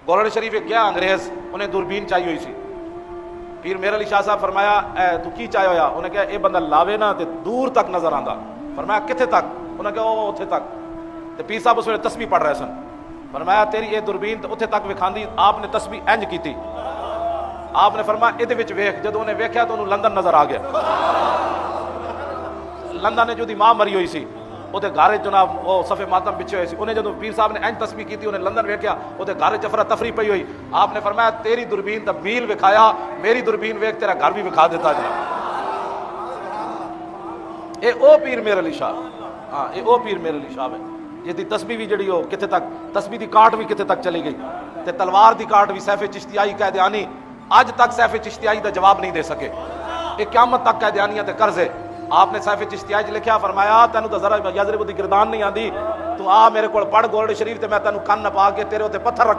گولڑ شریف گیا انگریز انہیں دوربین چاہیے ہوئی سی. پیر میر علی شاہ صاحب فرمایا تو کی چاہے ہویا؟ انہیں کہا یہ بندہ لاوے نا تے دور تک نظر آندا. فرمایا کتنے تک؟ انہیں کہا او اتھے تک. تے پیر صاحب اس ویلے تسبیح پڑھ رہے سن. فرمایا تیری یہ دوربین اتھے تک وکھاندی. آپ نے تسبیح انج کیتی. آپ نے فرمایا ادھے وچ ویکھ. جدوں انہیں ویکھیا تو انہوں لندن نظر آ گیا. لندن جو دی ماں مری ہوئی سی وہ گھر جناب وہ صفے ماتم بچھے ہوئے سی. انہیں جدوں پیر صاحب نے انج تسبیح کیتی انہیں لندن ویکھیا وہ گھر چفرا تفری پئی ہوئی. آپ نے فرمایا تیری دوربین دا میل وکھایا, میری دوربین ویکھ تیرا گھر بھی وکھا دیتا جناب. اے او پیر میر علی شاہ. ہاں اے او پیر میر علی شاہ ہے جس دی تسبیح بھی جڑی ہو کتنے تک, تسبیح دی کاٹ بھی کتنے تک چلی گئی. تے تلوار دی کاٹ بھی سیف چشتیائی قیدیانی اج تک سیف چشتیائی دا جواب نہیں دے سکے. یہ قیامت تک قیدیانیاں تے قرض ہے. آپ نے سیف چشتیائی چ لکھیا فرمایا تینوں تو ذرا یضرب دی گردان نہیں آندی, تو آ میرے کو پڑھ گولڈ شریف تے میں تینوں کن پا کے تیرے تے پتھر رکھ